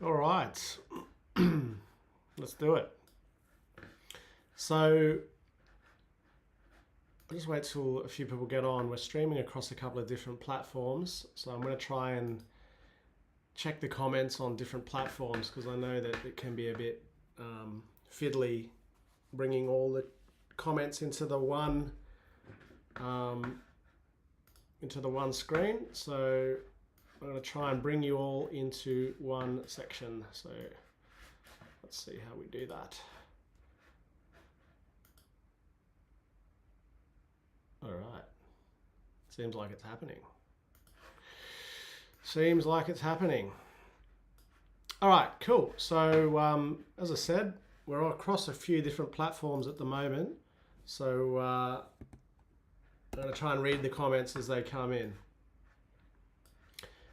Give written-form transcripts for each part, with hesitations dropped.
All right, let's do it. So I'll just wait till a few people get on. We're streaming across a couple of different platforms, so I'm going to try and check the comments on different platforms because I know that it can be a bit fiddly bringing all the comments into the one screen. So I'm going to try and bring you all into one section. So let's see how we do that. All right. Seems like it's happening. Seems like it's happening. All right, cool. So as I said, we're across a few different platforms at the moment. So I'm going to try and read the comments as they come in.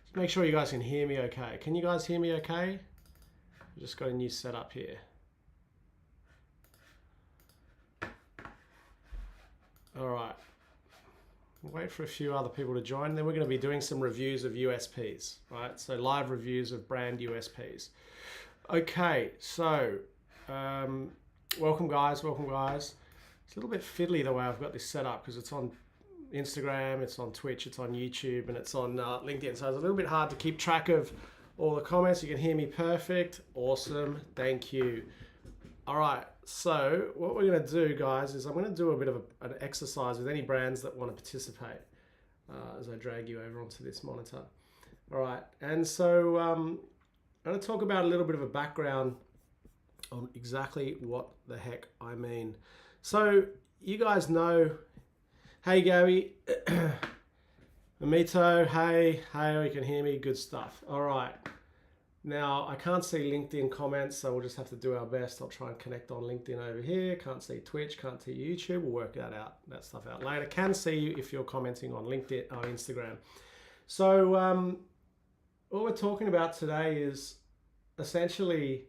Just make sure you guys can hear me okay. Can you guys hear me okay? I've just got a new setup here. All right. Wait for a few other people to join. Then we're going to be doing some reviews of USPs, right? So live reviews of brand USPs. Okay, so welcome guys, welcome guys. It's a little bit fiddly the way I've got this set up because it's on Instagram, it's on Twitch, it's on YouTube, and it's on LinkedIn. So it's a little bit hard to keep track of all the comments. You can hear me perfect. Awesome, thank you. All right, so what we're going to do, guys, is I'm going to do a bit of an exercise with any brands that want to participate as I drag you over onto this monitor. All right, and so I'm going to talk about a little bit of a background on exactly what the heck I mean. So you guys know, hey Gabby, Amito, hey, you can hear me, good stuff. All right. Now, I can't see LinkedIn comments, so we'll just have to do our best. I'll try and connect on LinkedIn over here. Can't see Twitch, can't see YouTube. We'll work that stuff out later. Can see you if you're commenting on LinkedIn, on Instagram. So what we're talking about today is essentially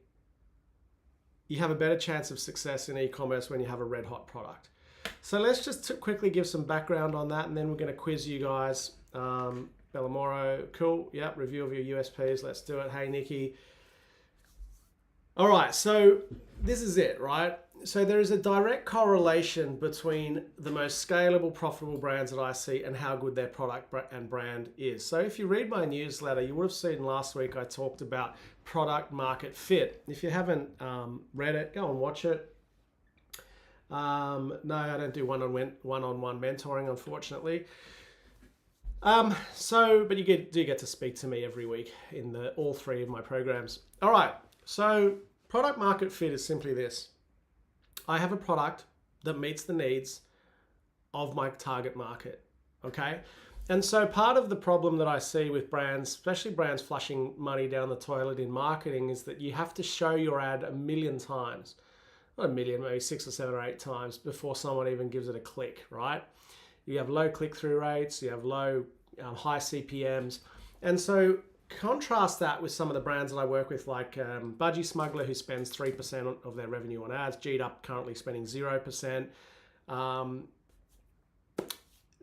you have a better chance of success in e-commerce when you have a red hot product. So let's just quickly give some background on that, and then we're going to quiz you guys. Bellamoro, cool. Yep, review of your USPs. Let's do it. Hey, Nikki. All right, so this is it, right? So there is a direct correlation between the most scalable, profitable brands that I see and how good their product and brand is. So if you read my newsletter, you would have seen last week I talked about product market fit. If you haven't read it, go and watch it. No, I don't do one-on-one mentoring, unfortunately. But you do get to speak to me every week in all three of my programs. All right, so product market fit is simply this. I have a product that meets the needs of my target market, okay? And so part of the problem that I see with brands, especially brands flushing money down the toilet in marketing, is that you have to show your ad 1 million times. Not 1 million, maybe 6 or 7 or 8 times before someone even gives it a click, right? You have low click-through rates, you have low, high CPMs. And so contrast that with some of the brands that I work with, like Budgie Smuggler, who spends 3% of their revenue on ads. G'd Up currently spending 0%.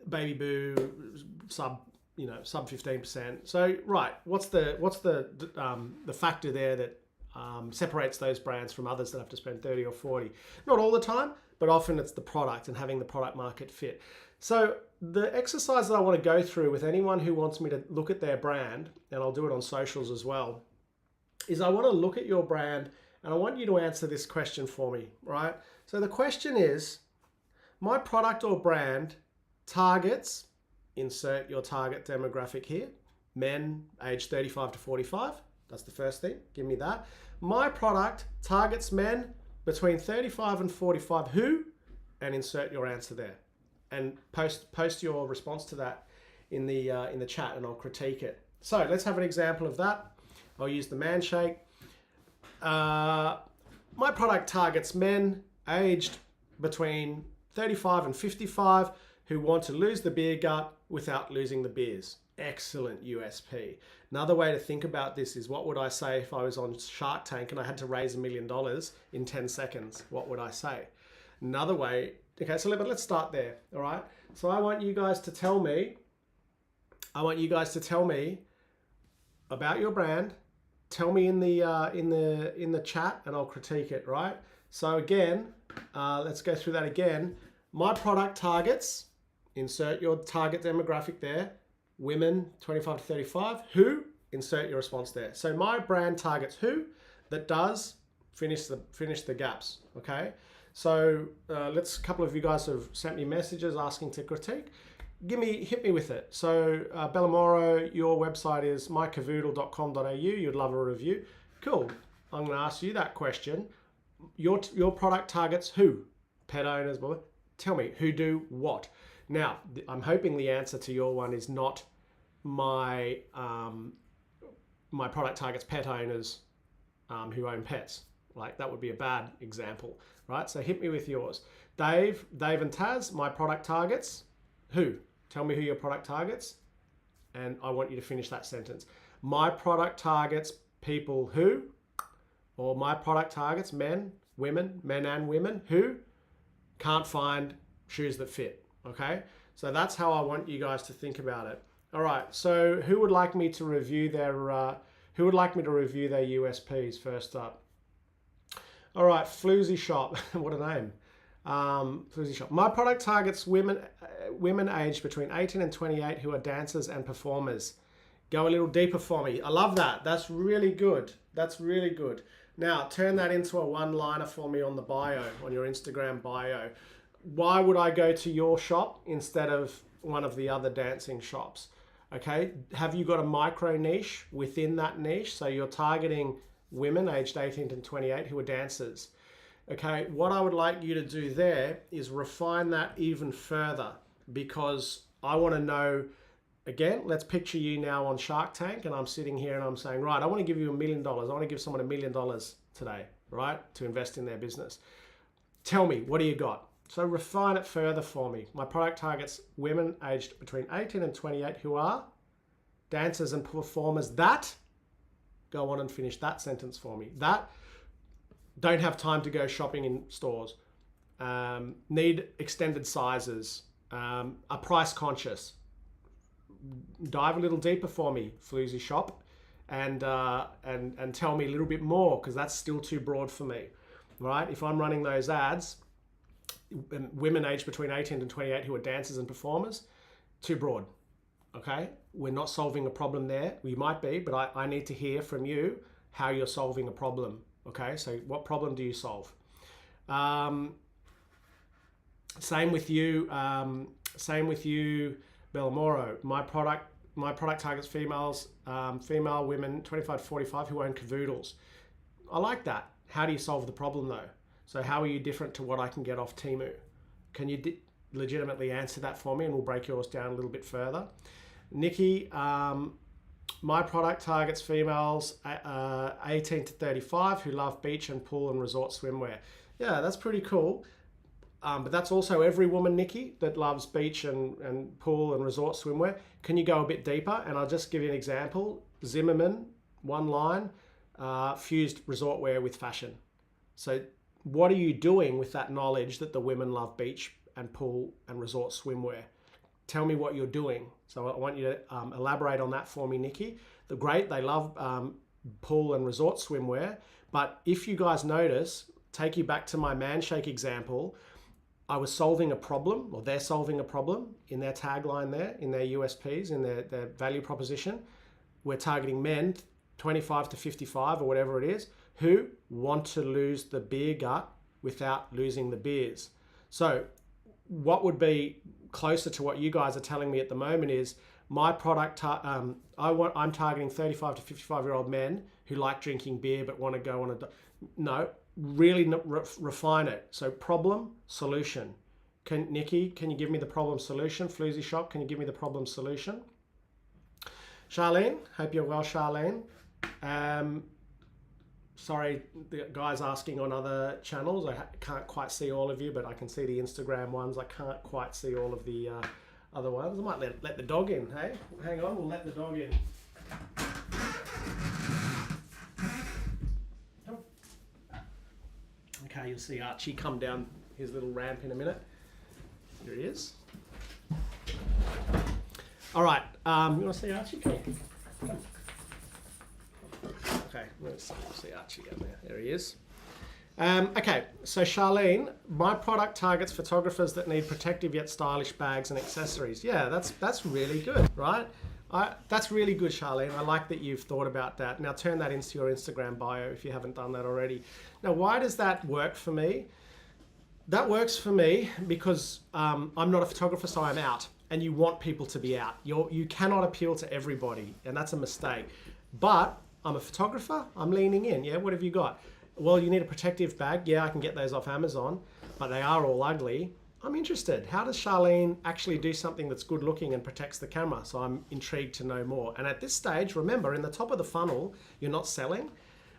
Baby Boo, sub 15%. So, right, what's the factor there that separates those brands from others that have to spend 30 or 40? Not all the time, but often it's the product and having the product market fit. So the exercise that I want to go through with anyone who wants me to look at their brand, and I'll do it on socials as well, is I want to look at your brand and I want you to answer this question for me, right? So the question is, my product or brand targets, insert your target demographic here, men aged 35 to 45. That's the first thing. Give me that. My product targets men between 35 and 45 who, and insert your answer there. And post your response to that in the chat, and I'll critique it. So let's have an example of that. I'll use the man shake. My product targets men aged between 35 and 55 who want to lose the beer gut without losing the beers. Excellent USP. Another way to think about this is, what would I say if I was on Shark Tank and I had to raise $1 million in 10 seconds? What would I say? Another way, okay, so let's start there, all right? So I want you guys to tell me about your brand tell me in the chat, and I'll critique it. Right. So again, let's go through that again. My product targets. Insert your target demographic there. Women 25 to 35. Who? Insert your response there. So my brand targets who that does finish the gaps. Okay. So a couple of you guys have sent me messages asking to critique. Hit me with it. So Bellamoro, your website is mycavoodle.com.au. You'd love a review. Cool. I'm going to ask you that question. Your product targets who? Pet owners. Tell me who do what. Now, I'm hoping the answer to your one is not my my product targets pet owners who own pets. Like that would be a bad example, right? So hit me with yours. Dave and Taz, my product targets who? Tell me who your product targets, and I want you to finish that sentence. My product targets people who, or my product targets men and women who can't find shoes that fit. Okay, so that's how I want you guys to think about it. All right, so who would like me to review their USPs first up? All right, Floozy Shop. What a name. Floozy Shop. My product targets women aged between 18 and 28 who are dancers and performers. Go a little deeper for me. I love that. That's really good. That's really good. Now, turn that into a one-liner for me on the bio, on your Instagram bio. Why would I go to your shop instead of one of the other dancing shops? Okay, have you got a micro niche within that niche? So you're targeting women aged 18 to 28 who are dancers. Okay, what I would like you to do there is refine that even further, because I want to know, again, let's picture you now on Shark Tank and I'm sitting here and I'm saying, right, I want to give you $1 million. I want to give someone $1 million today, right, to invest in their business. Tell me, what do you got? So refine it further for me. My product targets women aged between 18 and 28 who are dancers and performers that, go on and finish that sentence for me, that don't have time to go shopping in stores, need extended sizes, are price conscious. Dive a little deeper for me, Floozy Shop, and tell me a little bit more, because that's still too broad for me, right? If I'm running those ads, women aged between 18 and 28 who are dancers and performers, too broad. Okay, we're not solving a problem there. We might be, but I need to hear from you how you're solving a problem. Okay, so what problem do you solve? Same with you, Bellamoro. My product targets females, female women 25 to 45 who own cavoodles. I like that. How do you solve the problem though? So how are you different to what I can get off Temu? Can you legitimately answer that for me, and we'll break yours down a little bit further. Nikki, my product targets females 18 to 35 who love beach and pool and resort swimwear. Yeah, that's pretty cool. But that's also every woman, Nikki, that loves beach and pool and resort swimwear. Can you go a bit deeper? And I'll just give you an example. Zimmerman, one line, fused resort wear with fashion. So what are you doing with that knowledge that the women love beach and pool and resort swimwear? Tell me what you're doing. So I want you to elaborate on that for me, Nikki. They love pool and resort swimwear. But if you guys notice, take you back to my Manshake example, I was solving a problem, or they're solving a problem in their tagline there, in their USPs, in their value proposition. We're targeting men 25 to 55 or whatever it is, who want to lose the beer gut without losing the beers. So what would be closer to what you guys are telling me at the moment is my product, I'm targeting 35 to 55-year-old men who like drinking beer but want to go on really refine it. So problem, solution. Nikki, can you give me the problem solution? Floozy Shop, can you give me the problem solution? Charlene, hope you're well, Charlene. Sorry, the guys asking on other channels. I can't quite see all of you, but I can see the Instagram ones. I can't quite see all of the other ones. I might let the dog in, hey? Hang on, we'll let the dog in. Okay, you'll see Archie come down his little ramp in a minute. Here he is. All right, you want to see Archie? Come. Okay, Okay, let's see Archie again there. There he is. Okay, so Charlene, my product targets photographers that need protective yet stylish bags and accessories. Yeah, that's really good, right? That's really good, Charlene. I like that you've thought about that. Now turn that into your Instagram bio if you haven't done that already. Now, why does that work for me? That works for me because I'm not a photographer, so I'm out. And you want people to be out. You cannot appeal to everybody, and that's a mistake. But I'm a photographer, I'm leaning in. Yeah, what have you got? Well, you need a protective bag. Yeah, I can get those off Amazon, but they are all ugly. I'm interested. How does Charlene actually do something that's good looking and protects the camera? So I'm intrigued to know more. And at this stage, remember, in the top of the funnel, you're not selling,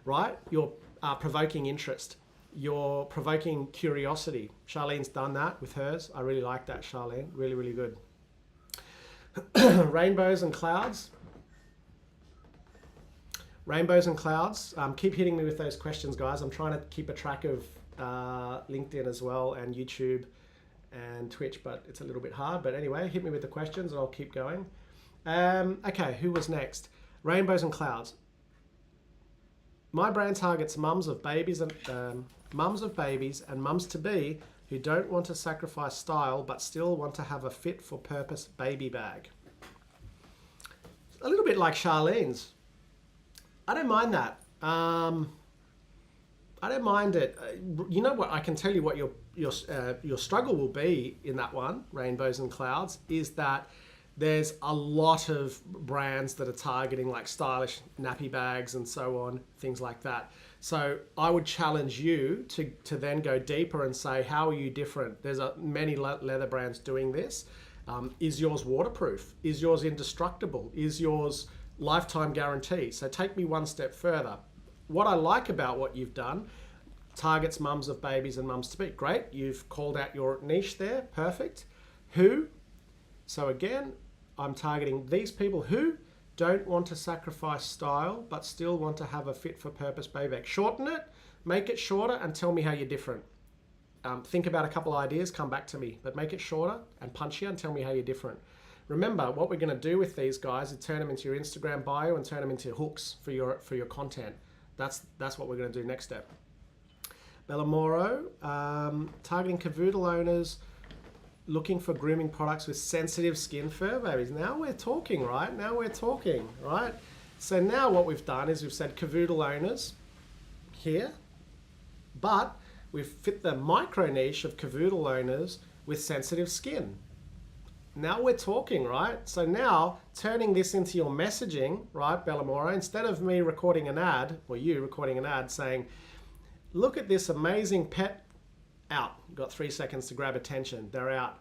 right? You're provoking interest. You're provoking curiosity. Charlene's done that with hers. I really like that, Charlene. Really, really good. Rainbows and clouds. Rainbows and clouds. Keep hitting me with those questions, guys. I'm trying to keep a track of LinkedIn as well, and YouTube and Twitch, but it's a little bit hard. But anyway, hit me with the questions and I'll keep going. Okay, who was next? Rainbows and clouds. My brand targets mums of babies and mums to be who don't want to sacrifice style but still want to have a fit for purpose baby bag. A little bit like Charlene's. I don't mind that. I don't mind it. You know what? I can tell you what your struggle will be in that one, rainbows and clouds, is that there's a lot of brands that are targeting like stylish nappy bags and so on, things like that. So I would challenge you to then go deeper and say, how are you different? There's many leather brands doing this. Is yours waterproof? Is yours indestructible? Is yours lifetime guarantee? So take me one step further. What I like about what you've done, targets mums of babies and mums to be. Great, you've called out your niche there, perfect. Who? So again, I'm targeting these people who don't want to sacrifice style but still want to have a fit for purpose baby bag. Shorten it, make it shorter, and tell me how you're different. Think about a couple of ideas, come back to me, but make it shorter and punchier and tell me how you're different. Remember, what we're going to do with these guys is turn them into your Instagram bio and turn them into hooks for your content. That's what we're going to do next step. Bellamoro, targeting cavoodle owners looking for grooming products with sensitive skin fur babies. Now we're talking, right? Now we're talking, right? So now what we've done is we've said cavoodle owners here, but we've fit the micro niche of cavoodle owners with sensitive skin. Now we're talking, right? So now turning this into your messaging, right, Bellamoro, instead of me recording an ad, or you recording an ad saying, look at this amazing pet, out. You've got 3 seconds to grab attention. They're out.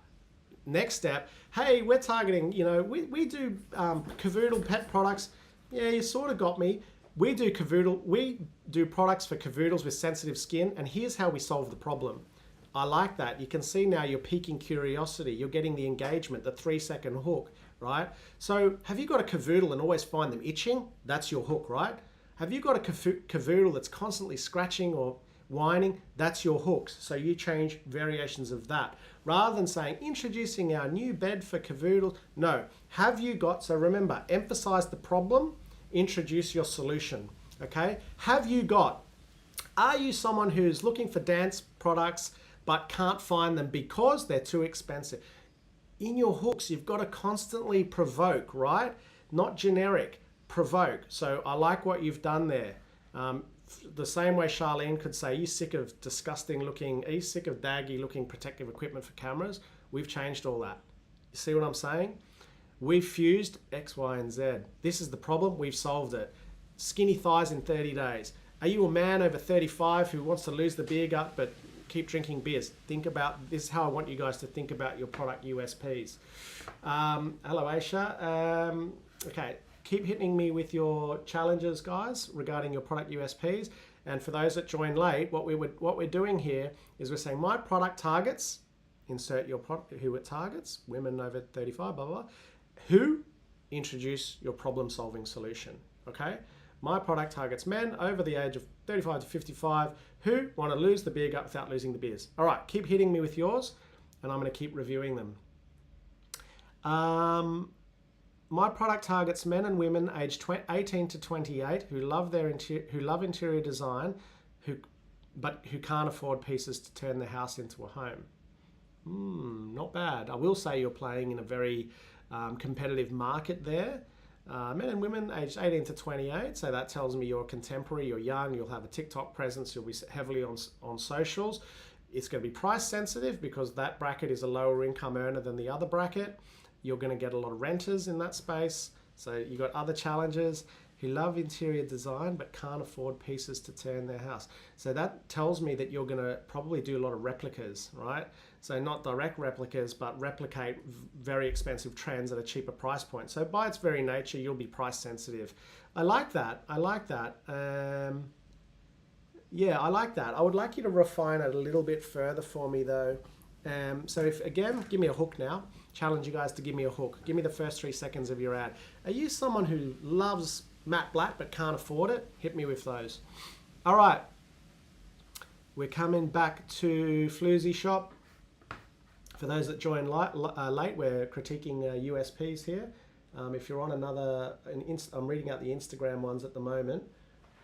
Next step, hey, we're targeting, we do cavoodle pet products. Yeah, you sort of got me. We do products for cavoodles with sensitive skin, and here's how we solve the problem. I like that. You can see now you're piquing curiosity. You're getting the engagement, the 3-second hook, right? So have you got a cavoodle and always find them itching? That's your hook, right? Have you got a cavoodle that's constantly scratching or whining? That's your hooks. So you change variations of that. Rather than saying, introducing our new bed for cavoodles. No. Have you got, so remember, emphasize the problem, introduce your solution, okay? Have you got, are you someone who's looking for dance products but can't find them because they're too expensive? In your hooks, you've got to constantly provoke, right? Not generic, provoke. So I like what you've done there. The same way Charlene could say, are you sick of disgusting looking, are you sick of daggy looking protective equipment for cameras? We've changed all that. You see what I'm saying? We've fused X, Y, and Z. This is the problem, we've solved it. Skinny thighs in 30 days. Are you a man over 35 who wants to lose the beer gut but keep drinking beers? Think about, this is how I want you guys to think about your product USPs. Hello Aisha. Okay. Keep hitting me with your challenges, guys, regarding your product USPs. And for those that join late, what we're doing here is we're saying my product targets, insert your product, who it targets, women over 35, blah, blah, blah. Who? Introduce your problem-solving solution, okay? My product targets men over the age of 35 to 55 who want to lose the beer gut without losing the beers. All right, keep hitting me with yours, and I'm going to keep reviewing them. My product targets men and women aged 18 to 28 who love interior design, but who can't afford pieces to turn their house into a home. Not bad. I will say you're playing in a very competitive market there. Men and women aged 18 to 28, so that tells me you're contemporary, you're young, you'll have a TikTok presence, you'll be heavily on socials. It's going to be price sensitive because that bracket is a lower income earner than the other bracket. You're going to get a lot of renters in that space. So you've got other challenges who love interior design but can't afford pieces to turn their house. So that tells me that you're going to probably do a lot of replicas, right? So not direct replicas, but replicate very expensive trends at a cheaper price point. So by its very nature, you'll be price sensitive. I like that. I like that. Yeah, I like that. I would like you to refine it a little bit further for me though. So if, again, give me a hook now. Challenge you guys to give me a hook. Give me the first 3 seconds of your ad. Are you someone who loves matte black but can't afford it? Hit me with those. All right. We're coming back to Floozy Shop. For those that join late, we're critiquing USPs here. If you're on I'm reading out the Instagram ones at the moment.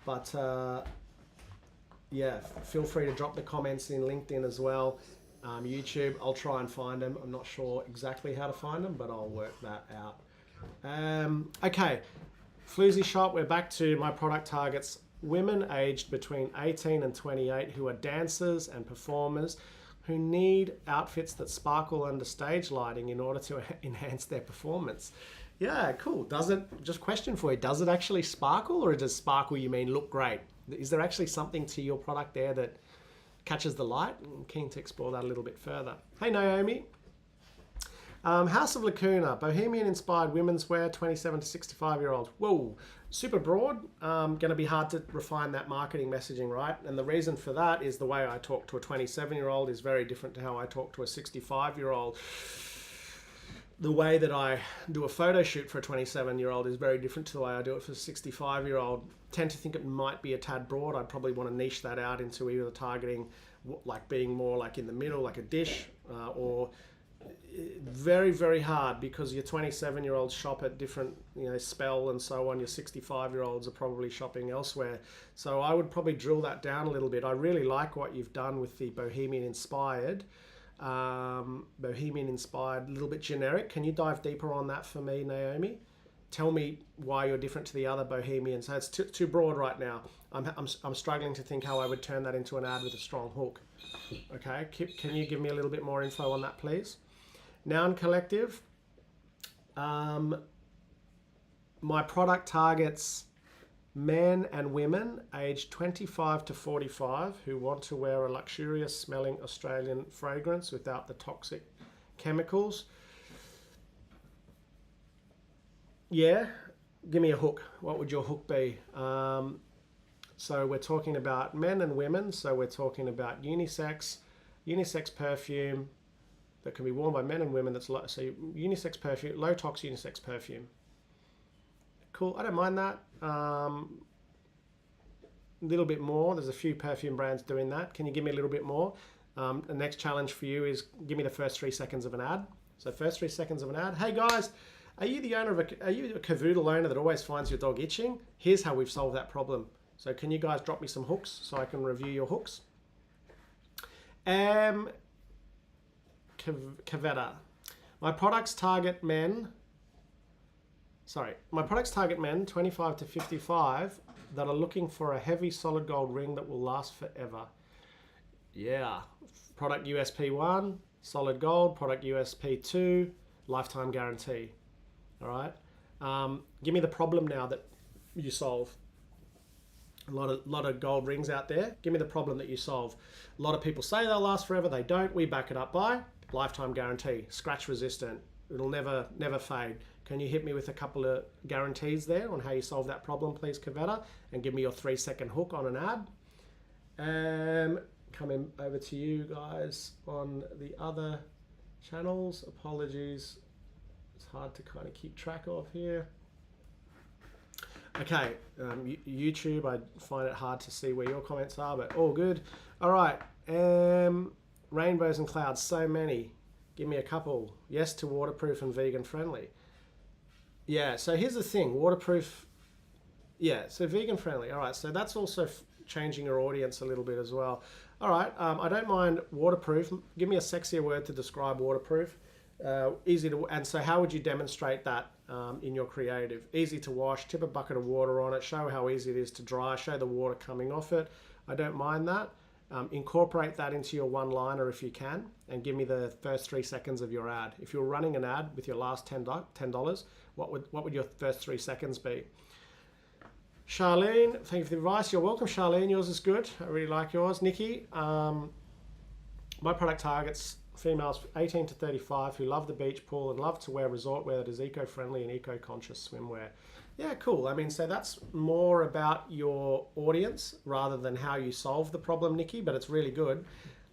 But yeah, feel free to drop the comments in LinkedIn as well. YouTube, I'll try and find them. I'm not sure exactly how to find them, but I'll work that out. Okay, Floozy Shop, we're back to my product targets. Women aged between 18 and 28 who are dancers and performers who need outfits that sparkle under stage lighting in order to enhance their performance. Yeah, cool. Just question for you, does it actually sparkle, or does sparkle you mean look great? Is there actually something to your product there that catches the light? I'm keen to explore that a little bit further. Hey Naomi. House of Lacuna, Bohemian-inspired women's wear, 27 to 65-year-olds. Whoa, super broad. Going to be hard to refine that marketing messaging, right? And the reason for that is the way I talk to a 27-year-old is very different to how I talk to a 65-year-old. The way that I do a photo shoot for a 27-year-old is very different to the way I do it for a 65-year-old. Tend to think it might be a tad broad. I'd probably want to niche that out into either targeting, like being more like in the middle, like a dish, or very, very hard because your 27-year-olds shop at different, Spell and so on. Your 65-year-olds are probably shopping elsewhere. So I would probably drill that down a little bit. I really like what you've done with the Bohemian-inspired, a little bit generic. Can you dive deeper on that for me, Naomi? Tell me why you're different to the other Bohemians. So it's too broad right now. I'm struggling to think how I would turn that into an ad with a strong hook. Okay, can you give me a little bit more info on that, please? Noun Collective. My product targets men and women aged 25 to 45 who want to wear a luxurious smelling Australian fragrance without the toxic chemicals. Yeah, give me a hook. What would your hook be? So we're talking about men and women. So we're talking about unisex perfume that can be worn by men and women. That's low, so unisex perfume, low tox unisex perfume. Cool, I don't mind that. A little bit more. There's a few perfume brands doing that. Can you give me a little bit more? The next challenge for you is give me the first 3 seconds of an ad. So first 3 seconds of an ad. Hey guys, are you a cavoodle owner that always finds your dog itching? Here's how we've solved that problem. So can you guys drop me some hooks so I can review your hooks? Cavetta. My products target men 25 to 55 that are looking for a heavy solid gold ring that will last forever. Yeah. Product USP 1, solid gold. Product USP 2, lifetime guarantee. All right. Give me the problem now that you solve. A lot of gold rings out there. Give me the problem that you solve. A lot of people say they'll last forever. They don't. We back it up by lifetime guarantee, scratch resistant. It'll never fade. Can you hit me with a couple of guarantees there on how you solve that problem, please, Cavetta? And give me your 3 second hook on an ad. Coming over to you guys on the other channels. Apologies. It's hard to kind of keep track of here. Okay, YouTube, I find it hard to see where your comments are, but all good. All right, rainbows and clouds, so many. Give me a couple. Yes to waterproof and vegan friendly. Yeah, so here's the thing, waterproof. Yeah, so vegan friendly. All right, so that's also changing your audience a little bit as well. All right, I don't mind waterproof. Give me a sexier word to describe waterproof. Easy to, and so how would you demonstrate that in your creative? Easy to wash, tip a bucket of water on it, show how easy it is to dry, show the water coming off it. I don't mind that. Incorporate that into your one-liner if you can, and give me the first 3 seconds of your ad. If you're running an ad with your last $10, what would your first 3 seconds be? Charlene, thank you for the advice. You're welcome, Charlene. Yours is good. I really like yours. Nikki, my product targets females 18 to 35 who love the beach pool and love to wear resort wear that is eco-friendly and eco-conscious swimwear. Yeah, cool. I mean, so that's more about your audience rather than how you solve the problem, Nikki, but it's really good.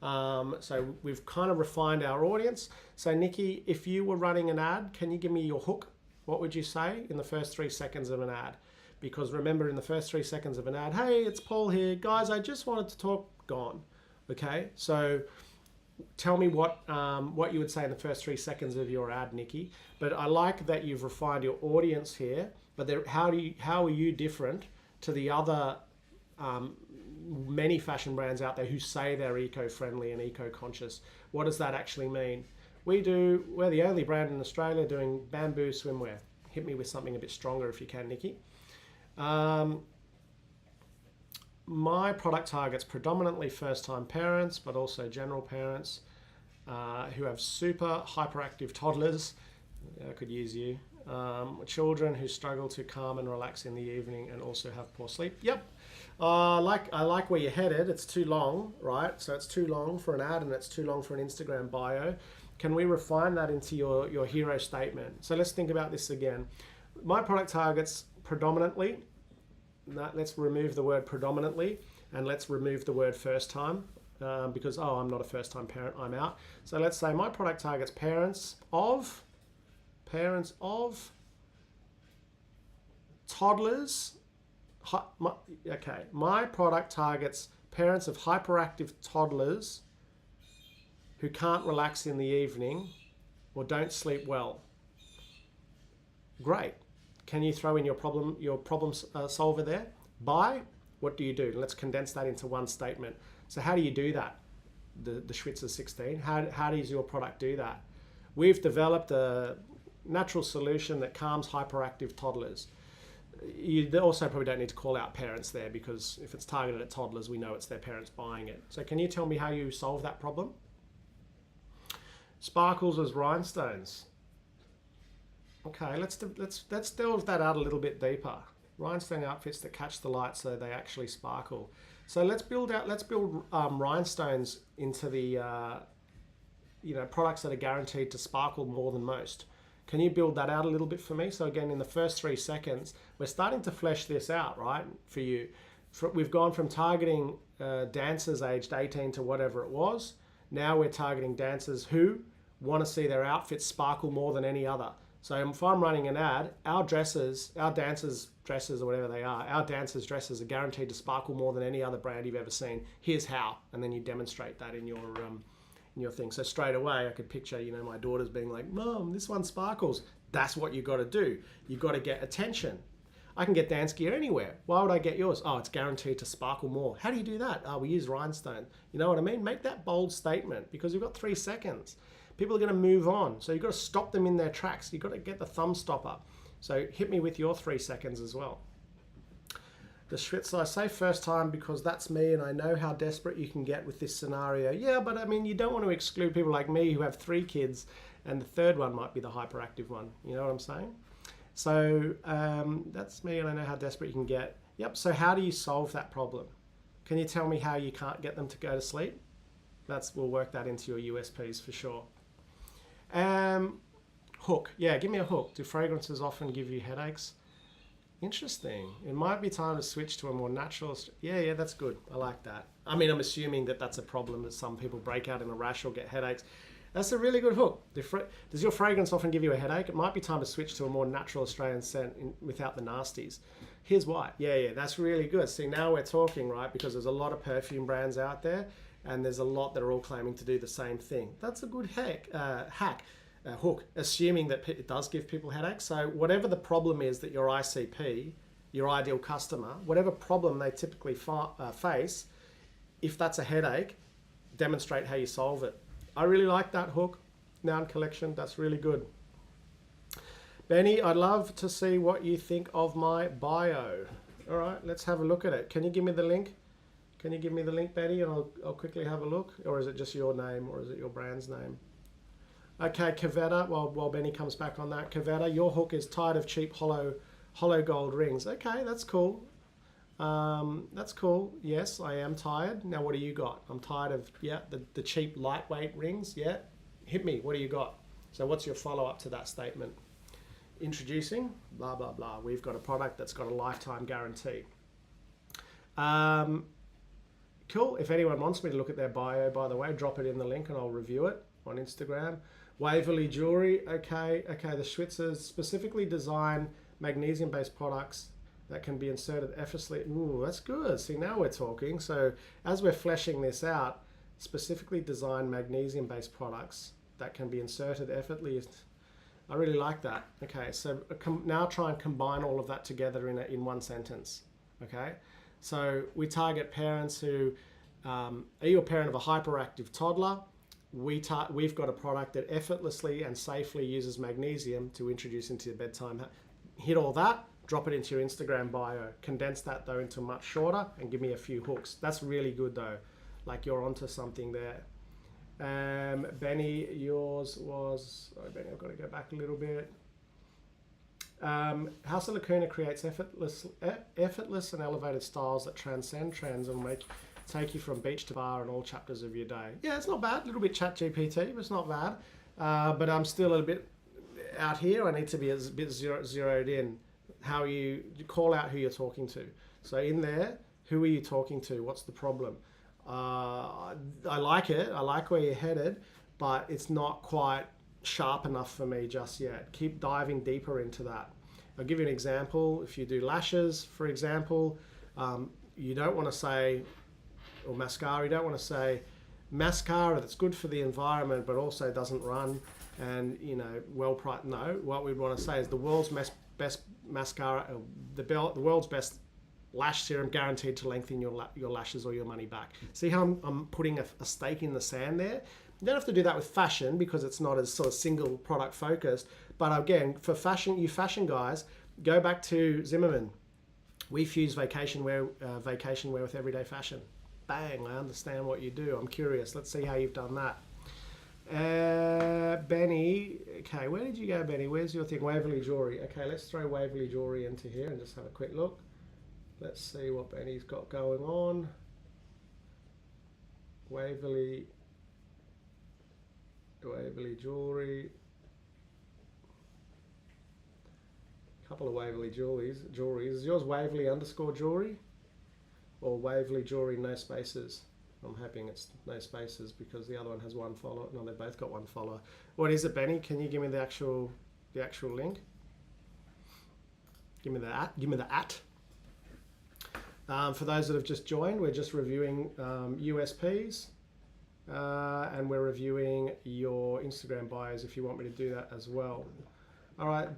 So we've kind of refined our audience. So Nikki, if you were running an ad, can you give me your hook? What would you say in the first 3 seconds of an ad? Because remember, in the first 3 seconds of an ad, hey, it's Paul here. Guys, I just wanted to talk, gone. Okay, so tell me what you would say in the first 3 seconds of your ad, Nikki. But I like that you've refined your audience here. But how are you different to the other many fashion brands out there who say they're eco-friendly and eco-conscious? What does that actually mean? We're the only brand in Australia doing bamboo swimwear. Hit me with something a bit stronger if you can, Nikki. My product targets predominantly first-time parents, but also general parents who have super hyperactive toddlers. I could use you. Children who struggle to calm and relax in the evening and also have poor sleep. Yep. I like where you're headed. It's too long, right? So it's too long for an ad and it's too long for an Instagram bio. Can we refine that into your hero statement? So let's think about this again. My product targets predominantly, let's remove the word predominantly and let's remove the word first time because, I'm not a first time parent, I'm out. So let's say my product targets parents of toddlers. My product targets parents of hyperactive toddlers who can't relax in the evening or don't sleep well. Great. Can you throw in your problem solver there? By, what do you do? Let's condense that into one statement. So how do you do that? The Schwitzer 16. How does your product do that? We've developed a natural solution that calms hyperactive toddlers. You also probably don't need to call out parents there because if it's targeted at toddlers, we know it's their parents buying it. So can you tell me how you solve that problem? Sparkles as rhinestones. Okay, let's delve that out a little bit deeper. Rhinestone outfits that catch the light so they actually sparkle. So let's build rhinestones into the products that are guaranteed to sparkle more than most. Can you build that out a little bit for me? So again, in the first 3 seconds, we're starting to flesh this out, right, for you. We've gone from targeting dancers aged 18 to whatever it was. Now we're targeting dancers who want to see their outfits sparkle more than any other. So if I'm running an ad, our dancers' dresses or whatever they are, our dancers' dresses are guaranteed to sparkle more than any other brand you've ever seen. Here's how, and then you demonstrate that in your thing. So straight away, I could picture, my daughters being like, "Mom, this one sparkles." That's what you got to do. You got to get attention. I can get dance gear anywhere. Why would I get yours? Oh, it's guaranteed to sparkle more. How do you do that? Oh, we use rhinestone. You know what I mean? Make that bold statement because you've got 3 seconds. People are going to move on. So you've got to stop them in their tracks. You've got to get the thumb stopper. So hit me with your 3 seconds as well. The Schwitzer, I say first time because that's me and I know how desperate you can get with this scenario. Yeah, but I mean, you don't want to exclude people like me who have 3 kids and the third one might be the hyperactive one. You know what I'm saying? So that's me and I know how desperate you can get. Yep, so how do you solve that problem? Can you tell me how you can't get them to go to sleep? We'll work that into your USPs for sure. Hook. Yeah, give me a hook. Do fragrances often give you headaches? Interesting. It might be time to switch to a more natural... Yeah, that's good. I like that. I mean, I'm assuming that that's a problem that some people break out in a rash or get headaches. That's a really good hook. Does your fragrance often give you a headache? It might be time to switch to a more natural Australian scent without the nasties. Here's why. Yeah, that's really good. See, now we're talking, right? Because there's a lot of perfume brands out there and there's a lot that are all claiming to do the same thing. That's a good hack. hook, assuming that it does give people headaches. So whatever the problem is that your ICP, your ideal customer, whatever problem they typically face, if that's a headache, demonstrate how you solve it. I really like that hook, noun collection. That's really good. Benny, I'd love to see what you think of my bio. All right, let's have a look at it. Can you give me the link? Can you give me the link, Benny, and I'll quickly have a look? Or is it just your name, or is it your brand's name? Okay, Kavetta, while Benny comes back on that. Kavetta, your hook is tired of cheap hollow gold rings. Okay, that's cool. That's cool. Yes, I am tired. Now, what do you got? I'm tired of, yeah, the cheap lightweight rings. Yeah, hit me. What do you got? So what's your follow-up to that statement? Introducing, blah, blah, blah. We've got a product that's got a lifetime guarantee. Cool. If anyone wants me to look at their bio, by the way, drop it in the link and I'll review it on Instagram. Waverley Jewelry. Okay. The Schwitzers specifically design magnesium-based products that can be inserted effortlessly. Ooh, that's good. See, now we're talking. So as we're fleshing this out, specifically design magnesium-based products that can be inserted effortlessly. I really like that. Okay, so now try and combine all of that together in one sentence. Okay, so we target parents who, are you a parent of a hyperactive toddler? We've got a product that effortlessly and safely uses magnesium to introduce into your bedtime. Hit all that, drop it into your Instagram bio. Condense that though into much shorter and give me a few hooks. That's really good though. Like you're onto something there. Benny, yours was, sorry Benny, I've got to go back a little bit. House of Lacuna creates effortless and elevated styles that transcend trends and take you from beach to bar in all chapters of your day. Yeah, it's not bad. A little bit chat GPT, but it's not bad. But I'm still a bit out here. I need to be a bit zeroed in. How you call out who you're talking to. So in there, who are you talking to? What's the problem? I like it. I like where you're headed, but it's not quite sharp enough for me just yet. Keep diving deeper into that. I'll give you an example. If you do lashes, for example, you don't want to say, or mascara, you don't want to say mascara that's good for the environment but also doesn't run and, you know, well priced. No, what we'd want to say is the world's best mascara, the world's best lash serum guaranteed to lengthen your lashes or your money back. See how I'm putting a stake in the sand there? You don't have to do that with fashion because it's not as sort of single product focused. But again, for fashion, you fashion guys, go back to Zimmerman. We fuse vacation wear with everyday fashion. Bang, I understand what you do. I'm curious. Let's see how you've done that. Benny, okay, where did you go, Benny? Where's your thing? Waverley Jewelry. Okay, let's throw Waverley Jewelry into here and just have a quick look. Let's see what Benny's got going on. Waverley Jewelry. Couple of Waverley jewelries. Is yours Waverley _ jewelry? Or Waverley Jewelry no spaces? I'm hoping it's no spaces because the other one has one follower. No, they both got one follower. What is it, Benny? Can you give me the actual link? Give me the at. For those that have just joined, we're just reviewing USPs and we're reviewing your Instagram bios if you want me to do that as well. All right,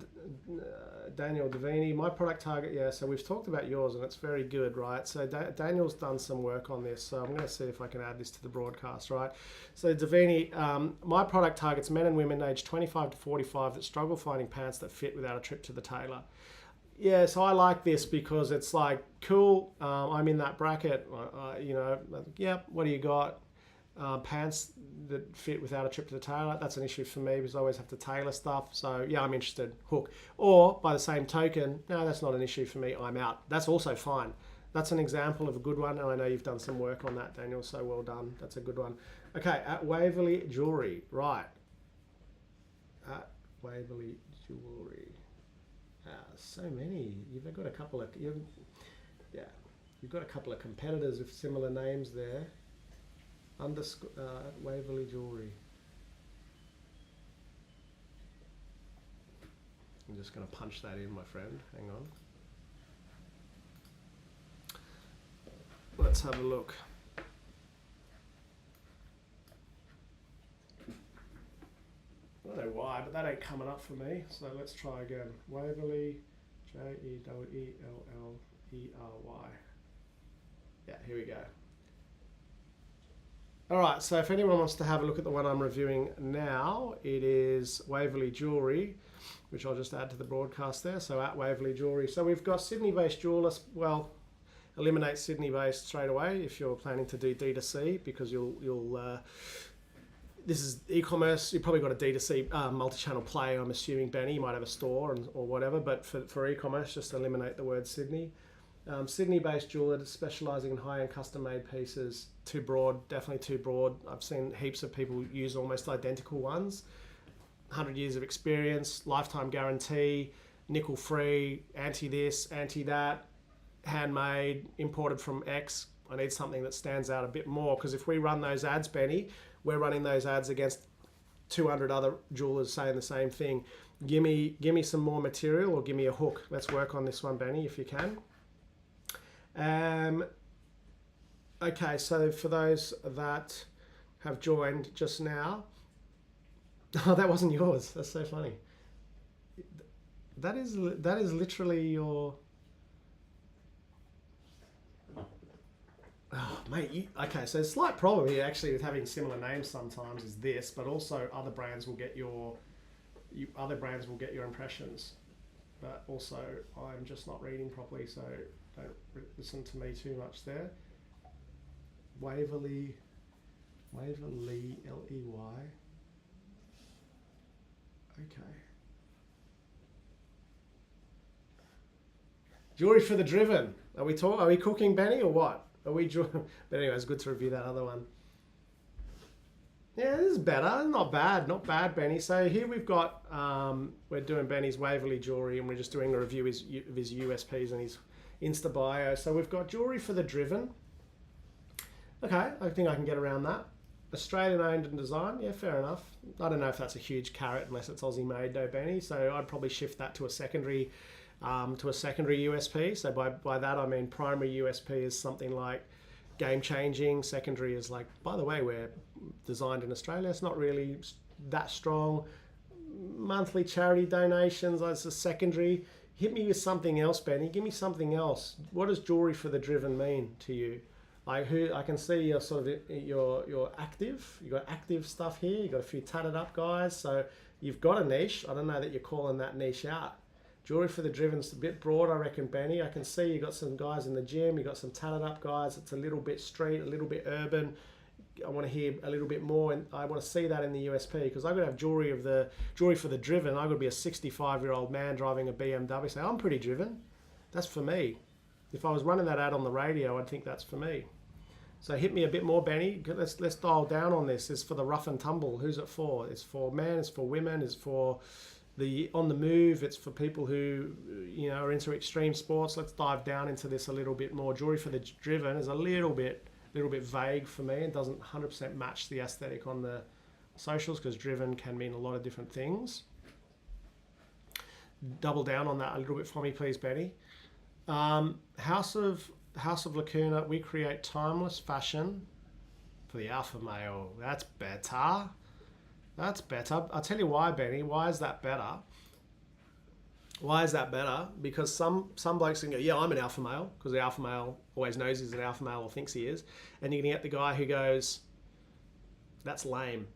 Daniel Davini, my product target, yeah, so we've talked about yours and it's very good, right? So Daniel's done some work on this, so I'm going to see if I can add this to the broadcast, right? So Davini, my product targets men and women aged 25 to 45 that struggle finding pants that fit without a trip to the tailor. Yeah, so I like this because it's like, cool, I'm in that bracket, you know, yep, what do you got? Pants that fit without a trip to the tailor, that's an issue for me because I always have to tailor stuff. So yeah, I'm interested, hook. Or by the same token, no, that's not an issue for me, I'm out. That's also fine. That's an example of a good one, and I know you've done some work on that, Daniel, so well done. That's a good one. Okay, at Waverley Jewelry, right. At Waverley Jewelry. So many. You've got a couple of, you've got a couple of competitors with similar names there. Waverley Jewelry. I'm just going to punch that in, my friend. Hang on. Let's have a look. I don't know why. that ain't coming up for me. So let's try again. Waverley, Jewellery. Yeah, here we go. All right, so if anyone wants to have a look at the one I'm reviewing now, it is Waverley Jewellery, which I'll just add to the broadcast there. So at Waverley Jewellery. So we've got Sydney-based jewellers. Well, eliminate Sydney-based straight away if you're planning to do D2C, because you'll this is e-commerce. You've probably got a D2C multi-channel play, I'm assuming, Benny. You might have a store or whatever, but for e-commerce, just eliminate the word Sydney. Sydney-based jeweller specialising in high-end custom-made pieces. Too broad, definitely too broad. I've seen heaps of people use almost identical ones. 100 years of experience, lifetime guarantee, nickel-free, anti-this, anti-that, handmade, imported from X. I need something that stands out a bit more, because if we run those ads, Benny, we're running those ads against 200 other jewelers saying the same thing. Give me some more material, or give me a hook. Let's work on this one, Benny, if you can. Okay, so for those that have joined just now, oh, that wasn't yours. That's so funny. That is literally your. Oh, mate. Okay, so a slight problem here actually with having similar names sometimes is this, but also other brands will get your impressions. But also, I'm just not reading properly, so don't listen to me too much there. Waverley, L-E-Y. Okay. Jewelry for the driven. Are we cooking, Benny, or what? But anyway, it's good to review that other one. Yeah, this is better. Not bad, Benny. So here we've got, we're doing Benny's Waverley Jewelry, and we're just doing a review of his USPs and his Insta bio. So we've got jewelry for the driven. Okay, I think I can get around that. Australian owned and designed. Yeah, fair enough. I don't know if that's a huge carrot unless it's Aussie made though, Benny. So I'd probably shift that to a secondary USP. So by that I mean primary USP is something like game changing. Secondary is like, by the way, we're designed in Australia. It's not really that strong. Monthly charity donations as a secondary. Hit me with something else, Benny. Give me something else. What does jewelry for the driven mean to you? Like, who I can see you're sort of you're active. You got active stuff here. You got a few tatted up guys. So you've got a niche. I don't know that you're calling that niche out. Jewelry for the driven's a bit broad, I reckon, Benny. I can see you got some guys in the gym. You got some tatted up guys. It's a little bit street, a little bit urban. I want to hear a little bit more, and I want to see that in the USP, because I'm gonna have jewelry for the driven. I'm gonna be a 65-year-old man driving a BMW. Say, I'm pretty driven. That's for me. If I was running that ad on the radio, I'd think that's for me. So hit me a bit more, Benny. Let's dial down on this. It's for the rough and tumble. Who's it for? It's for men. It's for women. It's for the on the move. It's for people who are into extreme sports. Let's dive down into this a little bit more. Jewelry for the driven is a little bit vague for me. It doesn't 100% match the aesthetic on the socials, because driven can mean a lot of different things. Double down on that a little bit for me, please, Benny. House of Lacuna, we create timeless fashion for the alpha male. That's better. That's better. I'll tell you why, Benny. Why is that better? Why is that better? Because some blokes can go, yeah, I'm an alpha male, because the alpha male always knows he's an alpha male or thinks he is. And you're going to get the guy who goes, that's lame.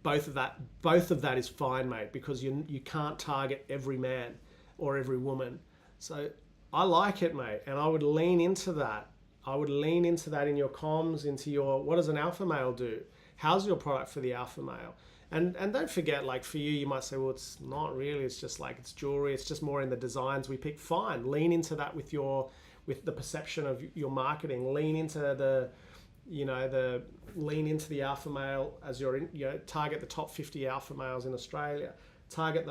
Both of that is fine, mate, because you can't target every man or every woman. So I like it, mate, and I would lean into that. I would lean into that in your comms, into your, what does an alpha male do? How's your product for the alpha male? And don't forget, like, for you might say, well, it's not really, it's just like, it's jewelry, it's just more in the designs we pick. Fine, lean into that with the perception of your marketing. Lean into the alpha male as your, target the top 50 alpha males in Australia. Target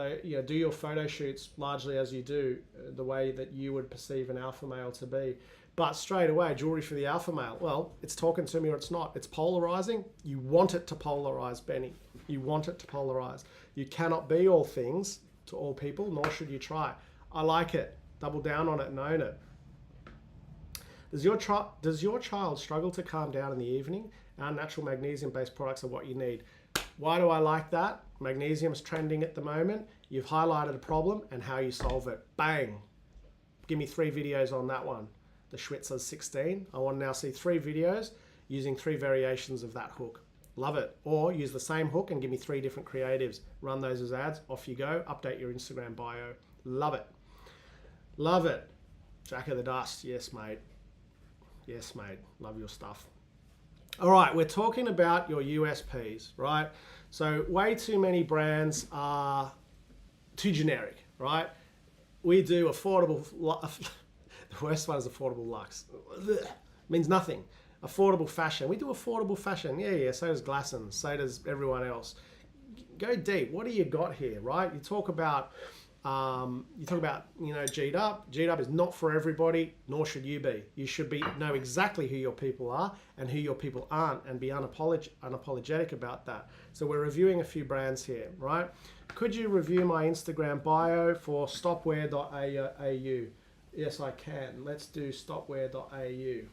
do your photo shoots largely as you do, the way that you would perceive an alpha male to be. But straight away, jewelry for the alpha male. Well, it's talking to me or it's not. It's polarizing. You want it to polarize, Benny. You want it to polarize. You cannot be all things to all people, nor should you try. I like it. Double down on it and own it. Does your child struggle to calm down in the evening? Our natural magnesium-based products are what you need. Why do I like that? Magnesium's trending at the moment. You've highlighted a problem and how you solve it. Bang. Give me 3 videos on that one. The Schwitzer's 16. I want to now see 3 videos using 3 variations of that hook. Love it. Or use the same hook and give me 3 different creatives. Run those as ads. Off you go. Update your Instagram bio. Love it. Love it. Jack of the Dust. Yes, mate. Yes, mate. Love your stuff. All right, we're talking about your USPs, right? So way too many brands are too generic, right? We do affordable, the worst one is affordable luxe. Ugh, means nothing. Affordable fashion. We do affordable fashion. Yeah, so does Glassons, so does everyone else. Go deep. What do you got here, right? You talk about, G'd up. G'd up is not for everybody, nor should you be. You should know exactly who your people are and who your people aren't, and be unapologetic about that. So we're reviewing a few brands here, right? Could you review my Instagram bio for stopwear.au? Yes, I can. Let's do stopwear.au.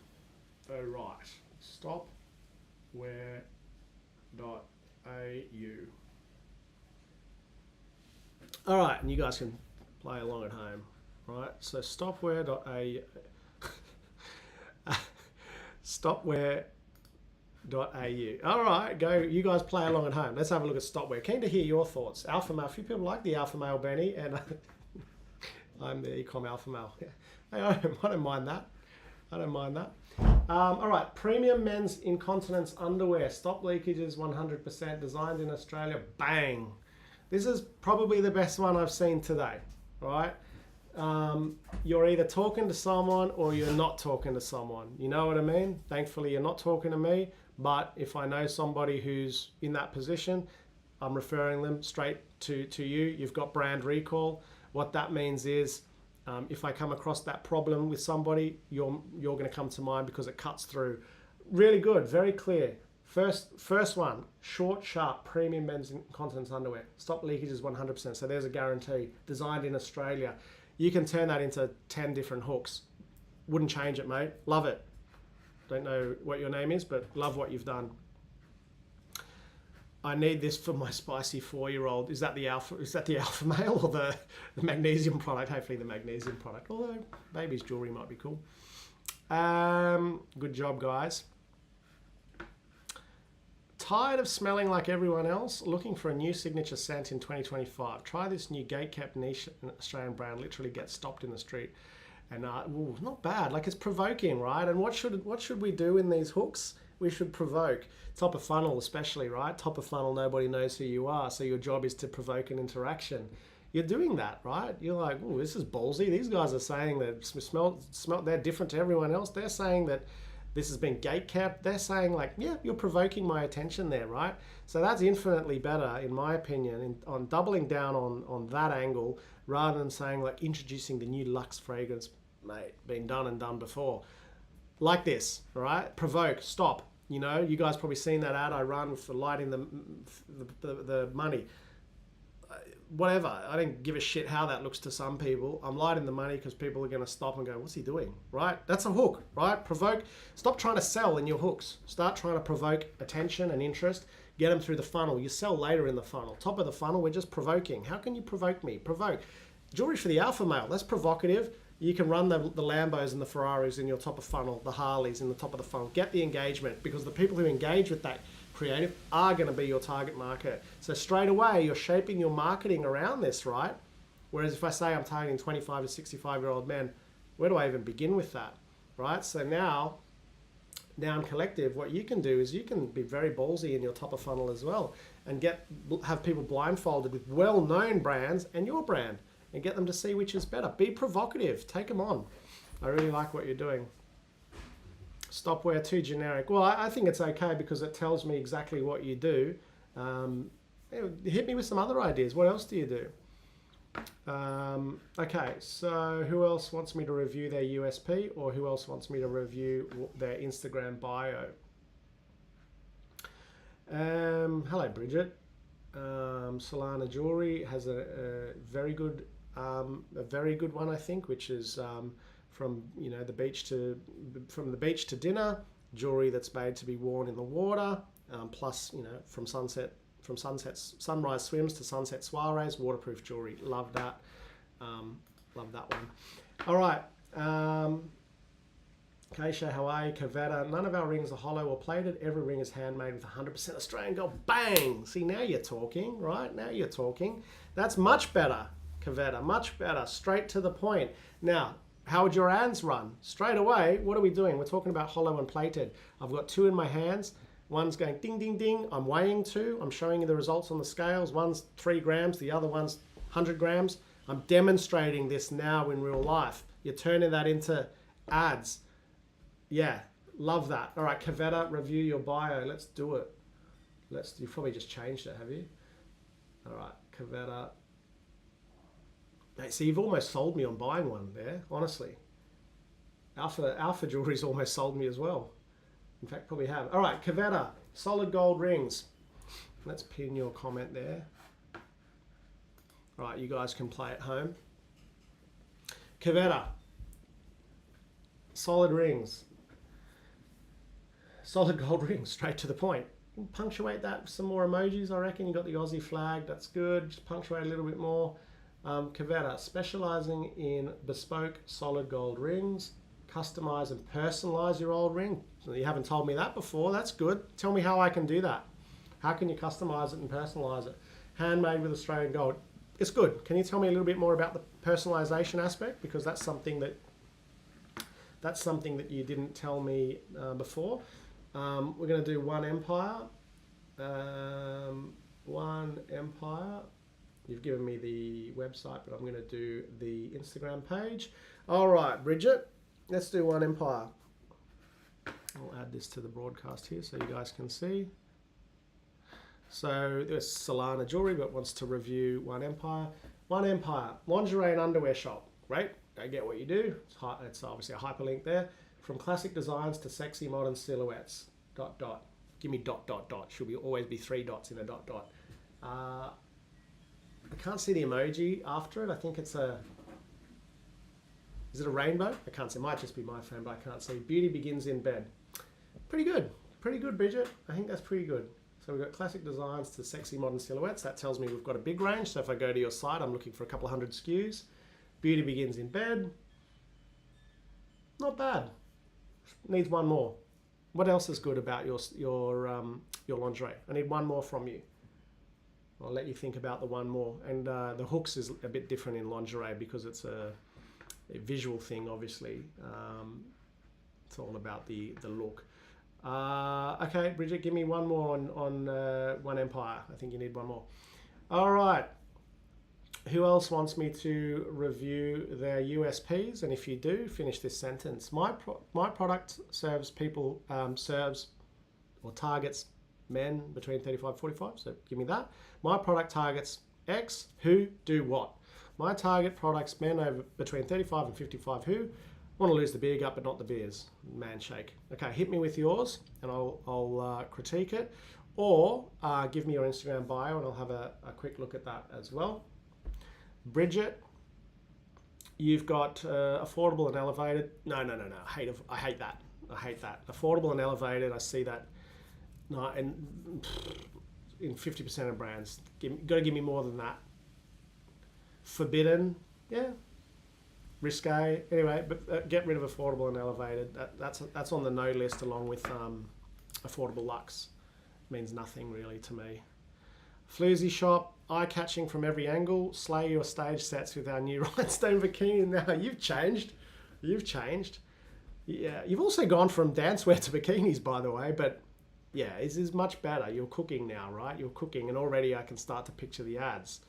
Oh, right. Stopwear.au. All right, and you guys can play along at home, right? So stopwear.au. Stopwear.au. All right, go. You guys play along at home. Let's have a look at Stopwear. Keen to hear your thoughts. Alpha male. A few people like the alpha male, Benny, and I'm the ecom alpha male. Hey, I don't mind that. I don't mind that. All right, premium men's incontinence underwear. Stop leakages 100%. Designed in Australia. Bang. This is probably the best one I've seen today, right? You're either talking to someone or you're not talking to someone. You know what I mean? Thankfully, you're not talking to me, but if I know somebody who's in that position, I'm referring them straight to you. You've got brand recall. What that means is if I come across that problem with somebody, you're going to come to mind because it cuts through. Really good, very clear. First one, short, sharp, premium men's incontinence underwear. Stop leakages 100%. So there's a guarantee. Designed in Australia. You can turn that into 10 different hooks. Wouldn't change it, mate. Love it. Don't know what your name is, but love what you've done. I need this for my spicy 4-year-old. Is that the alpha male or the magnesium product? Hopefully the magnesium product. Although baby's jewelry might be cool. Good job, guys. Tired of smelling like everyone else? Looking for a new signature scent in 2025. Try this new gate-kept niche Australian brand. Literally gets stopped in the street. And not bad. Like, it's provoking, right? And what should we do in these hooks? We should provoke. Top of funnel especially, right? Top of funnel, nobody knows who you are. So your job is to provoke an interaction. You're doing that, right? You're like, oh, this is ballsy. These guys are saying that smell, they're different to everyone else. They're saying that this has been gate kept. They're saying like, yeah, you're provoking my attention there, right? So that's infinitely better, in my opinion, on doubling down on that angle rather than saying like introducing the new luxe fragrance, mate, been done and done before. Like this, right? Provoke, stop. You know, you guys probably seen that ad I run with the lighting the money. Whatever, I don't give a shit how that looks to some people. I'm lighting the money because people are going to stop and go, what's he doing, right? That's a hook, right? Provoke. Stop trying to sell in your hooks. Start trying to provoke attention and interest. Get them through the funnel. You sell later in the funnel. Top of the funnel, we're just provoking. How can you provoke me? Provoke. Jewelry for the alpha male. That's provocative. You can run the Lambos and the Ferraris in your top of funnel, the Harleys in the top of the funnel. Get the engagement, because the people who engage with that creative are going to be your target market. So straight away, you're shaping your marketing around this, right? Whereas if I say I'm targeting 25 to 65-year-old men, where do I even begin with that, right? So now, Noun Collective, what you can do is you can be very ballsy in your top of funnel as well and have people blindfolded with well-known brands and your brand and get them to see which is better. Be provocative. Take them on. I really like what you're doing. Stopwear too generic. Well, I think it's okay because it tells me exactly what you do. Hit me with some other ideas. What else do you do? Okay, so who else wants me to review their USP, or who else wants me to review their Instagram bio? Hello, Bridget. Solana Jewelry has a very good one, I think, which is from the beach to dinner, jewelry that's made to be worn in the water, plus from sunset from sunrise swims to sunset soirees, waterproof jewelry. Love that. Love that one. All right. Keisha, how are you? Cavetta, none of our rings are hollow or plated. Every ring is handmade with 100% Australian gold. Bang! See, now you're talking, right? Now you're talking. That's much better, Cavetta, much better. Straight to the point. Now, how would your hands run? Straight away, what are we doing? We're talking about hollow and plated. I've got two in my hands. One's going ding, ding, ding. I'm weighing two. I'm showing you the results on the scales. One's 3 grams. The other one's 100 grams. I'm demonstrating this now in real life. You're turning that into ads. Yeah, love that. All right, Cavetta, review your bio. Let's do it. You've probably just changed it, have you? All right, Cavetta. Hey, see, you've almost sold me on buying one there, honestly. Alpha Jewelry's almost sold me as well. In fact, probably have. All right, Cavetta, solid gold rings. Let's pin your comment there. All right, you guys can play at home. Cavetta, solid rings. Solid gold rings, straight to the point. Punctuate that with some more emojis, I reckon. You got the Aussie flag, that's good. Just punctuate a little bit more. Cavetta, specializing in bespoke solid gold rings. Customize and personalize your old ring. You haven't told me that before, that's good. Tell me how I can do that. How can you customize it and personalize it? Handmade with Australian gold. It's good. Can you tell me a little bit more about the personalization aspect? Because that's something that you didn't tell me before. We're going to do One Empire. One Empire. You've given me the website, but I'm going to do the Instagram page. All right, Bridget, let's do One Empire. I'll add this to the broadcast here so you guys can see. So there's Solana Jewelry, but wants to review One Empire. One Empire, lingerie and underwear shop. Great. Go get what you do. It's obviously a hyperlink there. From classic designs to sexy modern silhouettes. ... Give me ... Should always be 3 dots in a ... I can't see the emoji after it. I think it's a... Is it a rainbow? I can't see. It might just be my phone, but I can't see. Beauty begins in bed. Pretty good. Pretty good, Bridget. I think that's pretty good. So we've got classic designs to sexy modern silhouettes. That tells me we've got a big range. So if I go to your site, I'm looking for a couple of 100 SKUs. Beauty begins in bed. Not bad. Needs one more. What else is good about your lingerie? I need one more from you. I'll let you think about the one more. And the hooks is a bit different in lingerie because it's a visual thing, obviously. It's all about the look. Okay, Bridget, give me one more on One Empire. I think you need one more. All right. Who else wants me to review their USPs? And if you do, finish this sentence. My product serves people, serves or targets men between 35 and 45. So give me that. My product targets X, who, do what. My target products men over between 35 and 55 who want to lose the beer gut but not the beers. Man shake. Okay, hit me with yours and I'll critique it. Or give me your Instagram bio and I'll have a quick look at that as well. Bridget, you've got affordable and elevated. No. I hate that. Affordable and elevated. I see that. No, and in 50% of brands, got to give me more than that. Forbidden, yeah. Risque, anyway. But get rid of affordable and elevated. That's on the no list along with affordable luxe. Means nothing really to me. Floozy shop, eye-catching from every angle. Slay your stage sets with our new rhinestone bikini. Now you've changed. Yeah, you've also gone from dancewear to bikinis, by the way. But yeah, it is much better. You're cooking now, right? You're cooking, and already I can start to picture the ads.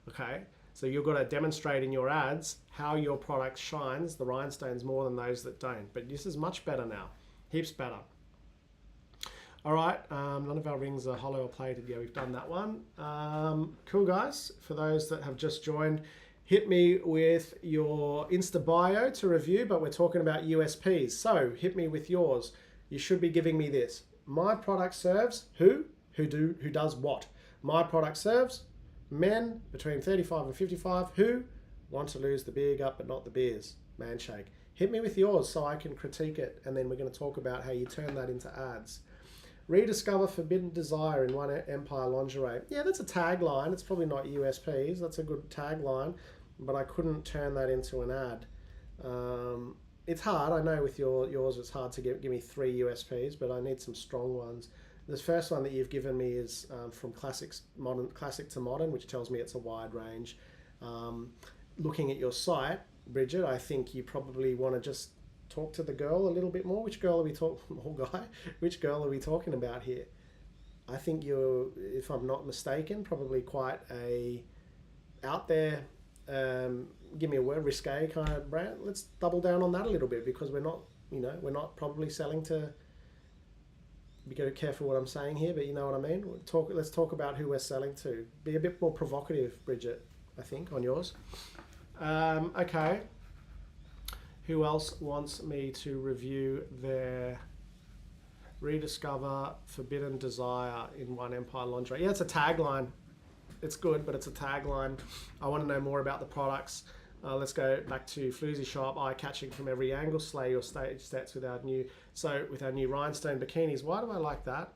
Okay, so you've got to demonstrate in your ads how your product shines the rhinestones more than those that don't. But this is much better now, heaps better. All right, none of our rings are hollow or plated. Yeah, we've done that one. Cool, guys. For those that have just joined, hit me with your Insta bio to review, but we're talking about USPs. So hit me with yours. You should be giving me this. My product serves who does what. My product serves men between 35 and 55 who want to lose the beer gut but not the beers. Man shake. Hit me with yours so I can critique it, and then we're going to talk about how you turn that into ads. Rediscover forbidden desire in one empire lingerie. Yeah, that's a tagline. It's probably not USPs. That's a good tagline, but I couldn't turn that into an ad. It's hard. I know with yours it's hard to give me 3 USPs, but I need some strong ones. The first one that you've given me is from classic to modern, which tells me it's a wide range. Looking at your site, Bridget, I think you probably want to just talk to the girl a little bit more. Which girl are we talking? Guy, which girl are we talking about here? I think you're, if I'm not mistaken, probably quite a out there. Give me a word, risque kind of brand. Let's double down on that a little bit, because we're not probably selling to. Be careful what I'm saying here, but you know what I mean. Let's talk about who we're selling to. Be a bit more provocative, Bridget, I think, on yours. Okay. Who else wants me to review their Rediscover Forbidden Desire in One Empire lingerie? Yeah, it's a tagline. It's good, but it's a tagline. I want to know more about the products. Let's go back to Floozy Shop, eye-catching from every angle, slay your stage sets with our new rhinestone bikinis. Why do I like that?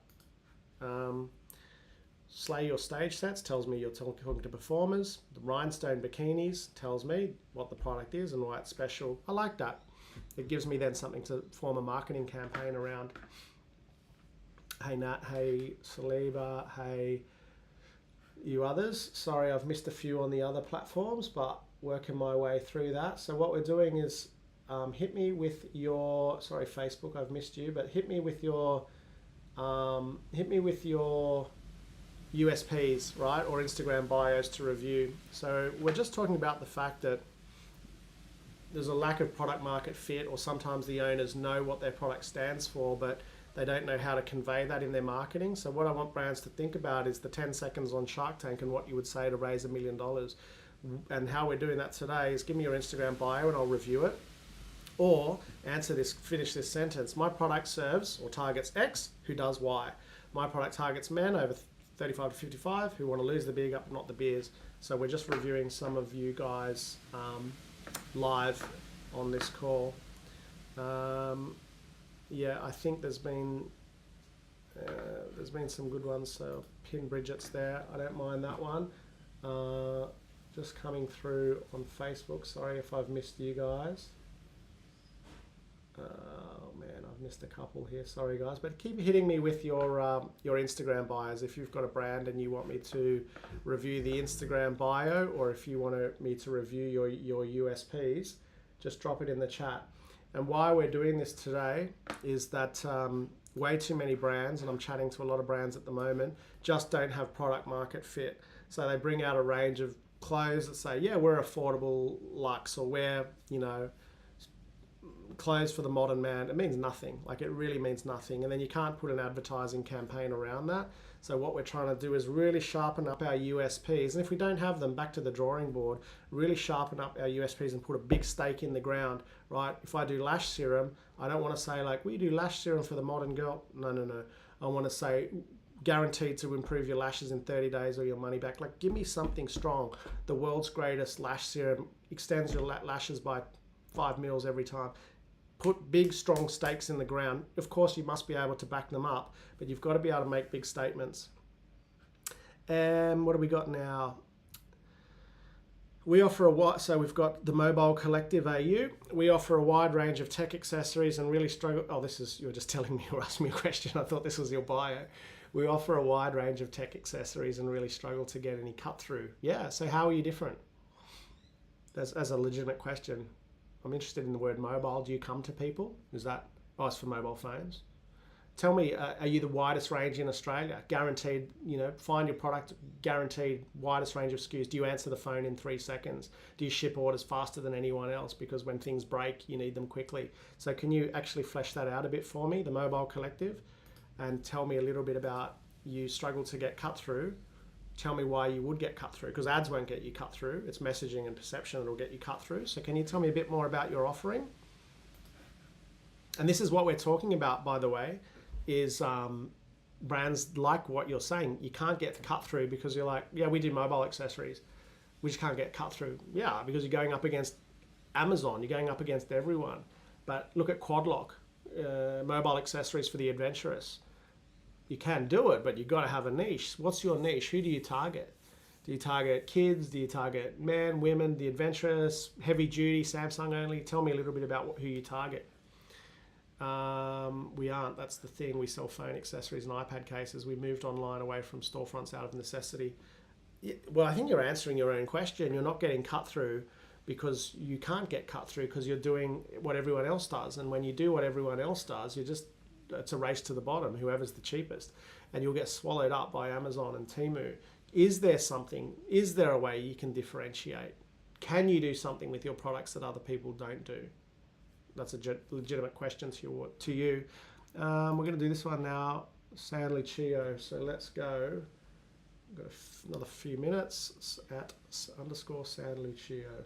Slay your stage sets tells me you're talking to performers. The rhinestone bikinis tells me what the product is and why it's special. I like that. It gives me then something to form a marketing campaign around. Hey Nat, hey Saliba, hey you others. Sorry, I've missed a few on the other platforms, but working my way through that. So what we're doing is hit me with your, sorry Facebook, I've missed you, but hit me with your USPs, right, or Instagram bios to review. So we're just talking about the fact that there's a lack of product market fit, or sometimes the owners know what their product stands for, but they don't know how to convey that in their marketing. So what I want brands to think about is the 10 seconds on Shark Tank and what you would say to raise $1 million. And how we're doing that today is give me your Instagram bio and I'll review it. Or finish this sentence. My product serves or targets X who does Y. My product targets men over 35 to 55 who want to lose the big up, not the beers. So we're just reviewing some of you guys live on this call. Yeah, I think there's been some good ones. So pin Bridget's there. I don't mind that one. Just coming through on Facebook. Sorry if I've missed you guys. Oh man, I've missed a couple here. Sorry guys, but keep hitting me with your Instagram bios. If you've got a brand and you want me to review the Instagram bio, or if you want me to review your USPs, just drop it in the chat. And why we're doing this today is that way too many brands, and I'm chatting to a lot of brands at the moment, just don't have product market fit. So they bring out a range of clothes that say, yeah, we're affordable luxe, or we're, clothes for the modern man. It means nothing. Like, it really means nothing. And then you can't put an advertising campaign around that. So what we're trying to do is really sharpen up our USPs. And if we don't have them, back to the drawing board, really sharpen up our USPs and put a big stake in the ground, right? If I do lash serum, I don't want to say like, we do lash serum for the modern girl. No. I want to say guaranteed to improve your lashes in 30 days or your money back. Like, give me something strong. The world's greatest lash serum extends your lashes by 5 mils every time. Put big, strong stakes in the ground. Of course, you must be able to back them up, but you've got to be able to make big statements. And what do we got now? We offer so we've got the Mobile Collective AU. We offer a wide range of tech accessories and really struggle. Oh, you're just telling me or asking me a question. I thought this was your bio. We offer a wide range of tech accessories and really struggle to get any cut through. Yeah, so how are you different? That's a legitimate question. I'm interested in the word mobile. Do you come to people? It's for mobile phones. Tell me, are you the widest range in Australia? Guaranteed, find your product, guaranteed widest range of SKUs. Do you answer the phone in 3 seconds? Do you ship orders faster than anyone else? Because when things break, you need them quickly. So can you actually flesh that out a bit for me, the Mobile Collective? And tell me a little bit about, you struggle to get cut through. Tell me why you would get cut through, because ads won't get you cut through. It's messaging and perception that will get you cut through. So can you tell me a bit more about your offering? And this is what we're talking about, by the way, is brands like what you're saying. You can't get cut through because you're like, yeah, we do mobile accessories. We just can't get cut through. Yeah, because you're going up against Amazon. You're going up against everyone. But look at Quadlock, mobile accessories for the adventurous. You can do it, but you've got to have a niche. What's your niche? Who do you target? Do you target kids? Do you target men, women, the adventurous, heavy duty, Samsung only? Tell me a little bit about who you target. We aren't. That's the thing. We sell phone accessories and iPad cases. We moved online away from storefronts out of necessity. Well, I think you're answering your own question. You're not getting cut through because you can't get cut through because you're doing what everyone else does. And when you do what everyone else does, it's a race to the bottom, whoever's the cheapest. And you'll get swallowed up by Amazon and Temu. Is there a way you can differentiate? Can you do something with your products that other people don't do? That's a legitimate question to you. We're going to do this one now, Stanley Chio. So let's go. We've got another few minutes at _ Stanley Chio.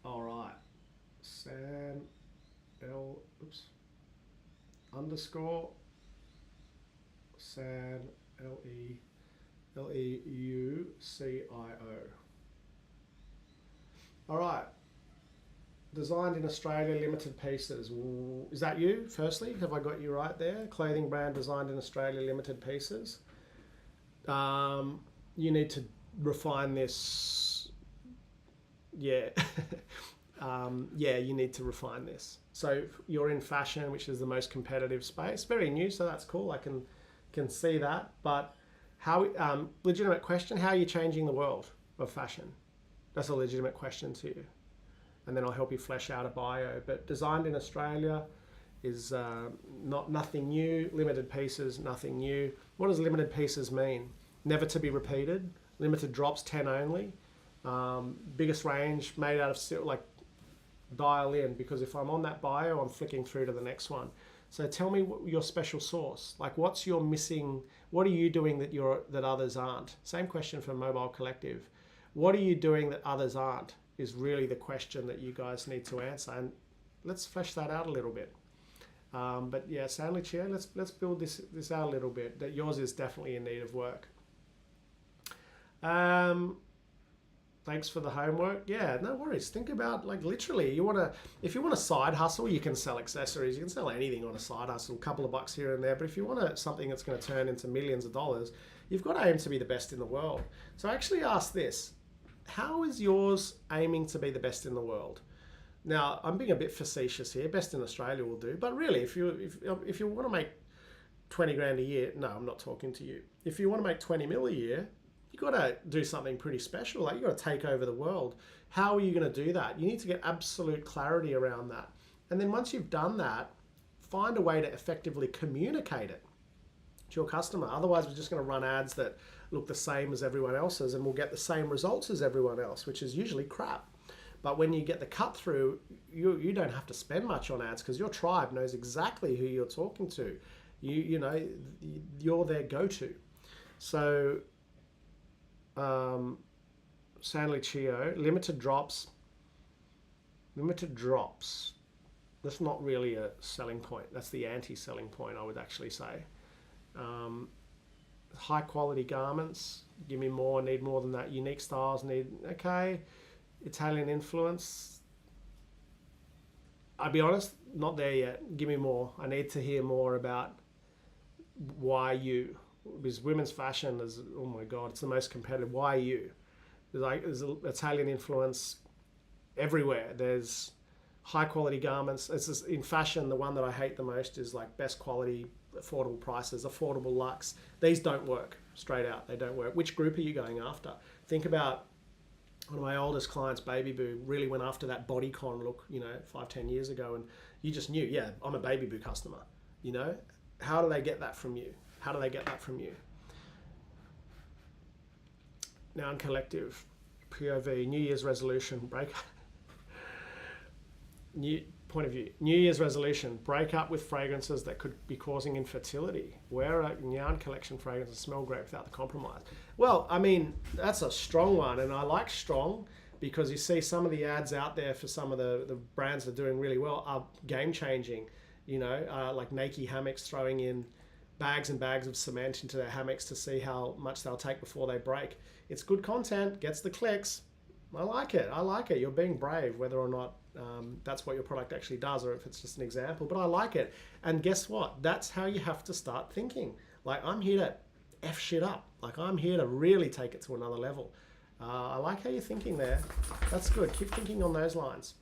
All right, _ San Leucio. All right. Designed in Australia, limited pieces. Is that you, firstly? Have I got you right there? Clothing brand designed in Australia, limited pieces. You need to refine this. Yeah. You need to refine this. So you're in fashion, which is the most competitive space. Very new, so that's cool. I can see that. But how? Legitimate question. How are you changing the world of fashion? That's a legitimate question to you. And then I'll help you flesh out a bio. But designed in Australia is nothing new. Limited pieces, nothing new. What does limited pieces mean? Never to be repeated. Limited drops, 10 only. Biggest range made out of steel. Like, dial in, because if I'm on that bio, I'm flicking through to the next one. So tell me your special sauce. Like, what's your missing? What are you doing that others aren't? Same question for Mobile Collective. What are you doing that others aren't? Is really the question that you guys need to answer, and let's flesh that out a little bit. But yeah, Stanley Chia, let's build this out a little bit. That yours is definitely in need of work. Thanks for the homework. Yeah, no worries. Think about, like, literally, if you want a side hustle, you can sell accessories. You can sell anything on a side hustle, a couple of bucks here and there. But if you want something that's going to turn into millions of dollars, you've got to aim to be the best in the world. So I actually asked this. How is yours aiming to be the best in the world? Now, I'm being a bit facetious here. Best in Australia will do. But really, if you want to make 20 grand a year, no, I'm not talking to you. If you want to make 20 mil a year, you've got to do something pretty special. Like, you've got to take over the world. How are you going to do that? You need to get absolute clarity around that. And then once you've done that, find a way to effectively communicate it to your customer. Otherwise, we're just going to run ads that look the same as everyone else's, and we'll get the same results as everyone else, which is usually crap. But when you get the cut through, you don't have to spend much on ads because your tribe knows exactly who you're talking to. You know, you're their go-to. So Stanley Chio, limited drops. That's not really a selling point. That's the anti-selling point, I would actually say. High quality garments, give me more, need more than that. Unique styles, okay. Italian influence, I'll be honest, not there yet. Give me more. I need to hear more about why you, because women's fashion is, oh my God, it's the most competitive. Why you? There's Italian influence everywhere. There's high quality garments. It's just, in fashion, the one that I hate the most is like best quality, affordable prices, affordable luxe. These don't work, straight out. They don't work. Which group are you going after? Think about one of my oldest clients, Baby Boo, really went after that bodycon look, 5-10 years ago, and you just knew, yeah, I'm a Baby Boo customer. How do they get that from you? Now in Collective, POV, New Year's resolution, point of view. New Year's resolution, break up with fragrances that could be causing infertility. Wear a Nyan collection fragrance and smell great without the compromise. Well, I mean, that's a strong one, and I like strong because you see some of the ads out there for some of the brands that are doing really well are game-changing. Like Nike hammocks throwing in bags and bags of cement into their hammocks to see how much they'll take before they break. It's good content, gets the clicks. I like it. You're being brave, whether or not that's what your product actually does, or if it's just an example. But I like it. And guess what? That's how you have to start thinking. Like, I'm here to F shit up. Like, I'm here to really take it to another level. I like how you're thinking there. That's good. Keep thinking on those lines.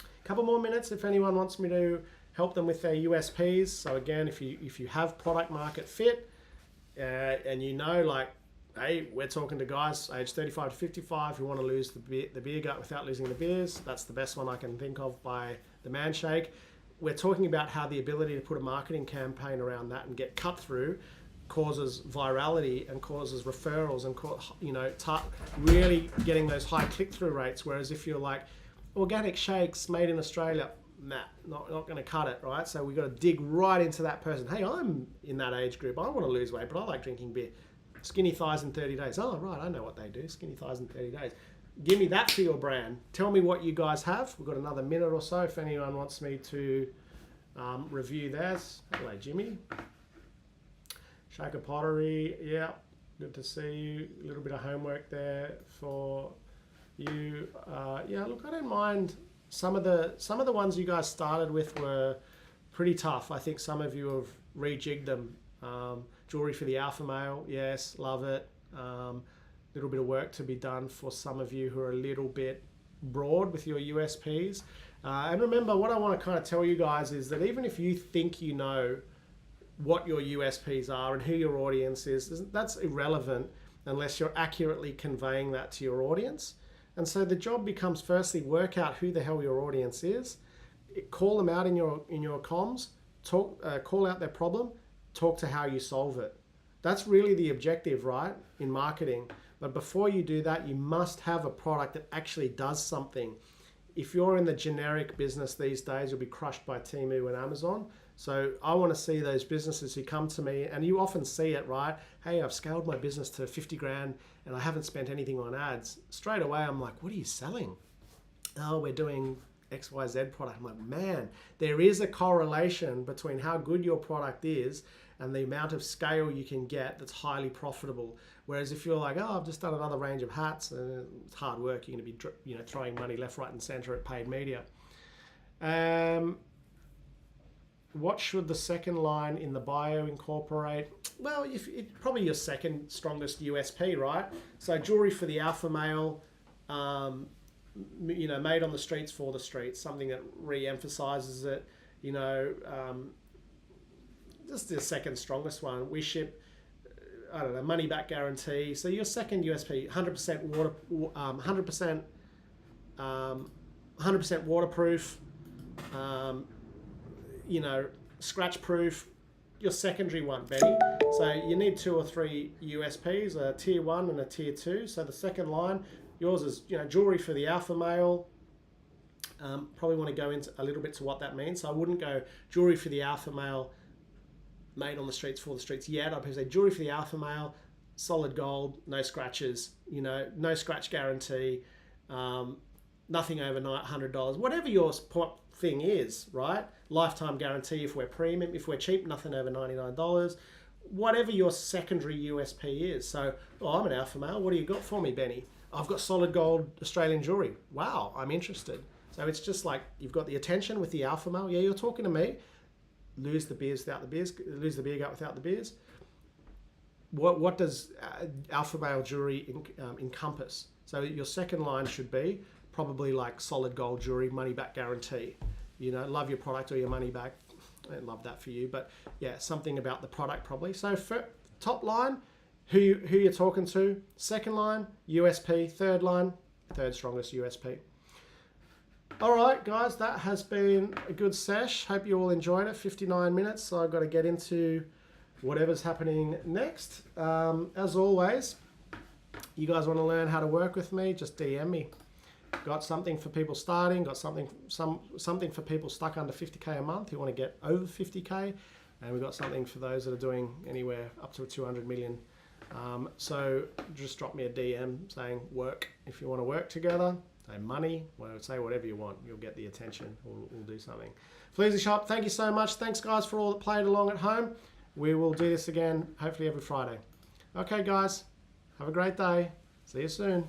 A couple more minutes if anyone wants me to help them with their USPs. So again, if you have product market fit, and you know, like, hey, we're talking to guys age 35 to 55 who want to lose the beer gut without losing the beers. That's the best one I can think of by the Manshake. We're talking about how the ability to put a marketing campaign around that and get cut through causes virality and causes referrals and really getting those high click-through rates. Whereas if you're like, organic shakes made in Australia, nah, not going to cut it, right? So we've got to dig right into that person. Hey, I'm in that age group. I want to lose weight, but I like drinking beer. Skinny thighs in 30 days. Oh, right, I know what they do. Skinny thighs in 30 days. Give me that for your brand. Tell me what you guys have. We've got another minute or so if anyone wants me to review theirs. Hello, Jimmy. Shaker Pottery, yeah, good to see you. A little bit of homework there for you. Yeah, look, I don't mind. Some of the ones you guys started with were pretty tough. I think some of you have rejigged them. Jewelry for the alpha male, yes, love it. Little bit of work to be done for some of you who are a little bit broad with your USPs. And remember, what I want to kind of tell you guys is that even if you think you know what your USPs are and who your audience is, that's irrelevant unless you're accurately conveying that to your audience. And so the job becomes, firstly, work out who the hell your audience is, call them out in your comms, call out their problem, talk to how you solve it. That's really the objective, right, in marketing. But before you do that, you must have a product that actually does something. If you're in the generic business these days, you'll be crushed by Temu and Amazon. So I want to see those businesses who come to me, and you often see it, right? Hey, I've scaled my business to 50 grand and I haven't spent anything on ads. Straight away, I'm like, what are you selling? Oh, we're doing XYZ product. I'm like, man, there is a correlation between how good your product is and the amount of scale you can get that's highly profitable. Whereas if you're like, oh, I've just done another range of hats, and it's hard work, you're going to be throwing money left, right, and center at paid media. What should the second line in the bio incorporate? Well, it's probably your second strongest USP, right? So jewelry for the alpha male, made on the streets for the streets, something that re-emphasizes it, just the second strongest one. We ship, I don't know, money back guarantee. So your second USP, 100% water, 100% waterproof, scratch proof. Your secondary one, Benny. So you need 2 or 3 USPs, a tier 1 and a tier 2. So the second line, yours is jewelry for the alpha male. Probably want to go into a little bit to what that means. So I wouldn't go jewelry for the alpha male, made on the streets for the streets yet. I'd probably say jewelry for the alpha male, solid gold, no scratches, no scratch guarantee, nothing over $100. Whatever your thing is, right? Lifetime guarantee if we're premium. If we're cheap, nothing over $99. Whatever your secondary USP is. So, I'm an alpha male. What do you got for me, Benny? I've got solid gold Australian jewelry. Wow, I'm interested. So it's just like you've got the attention with the alpha male. Yeah, you're talking to me. Lose the beers without the beers. Lose the beer gut without the beers. What does alpha male jewelry encompass? So your second line should be probably like solid gold jewelry, money back guarantee. Love your product or your money back. I don't love that for you, but yeah, something about the product probably. So for top line, who you're talking to. Second line, USP. Third line, third strongest USP. All right, guys, that has been a good sesh. Hope you all enjoyed it. 59 minutes, so I've got to get into whatever's happening next. As always, you guys want to learn how to work with me, just DM me. Got something for people starting, got something for people stuck under 50K a month who want to get over 50K, and we've got something for those that are doing anywhere up to 200 million. So just drop me a DM saying work if you want to work together. Say money, say whatever you want. You'll get the attention. We'll do something. Fleazy Shop, thank you so much. Thanks, guys, for all that played along at home. We will do this again, hopefully every Friday. Okay, guys, have a great day. See you soon.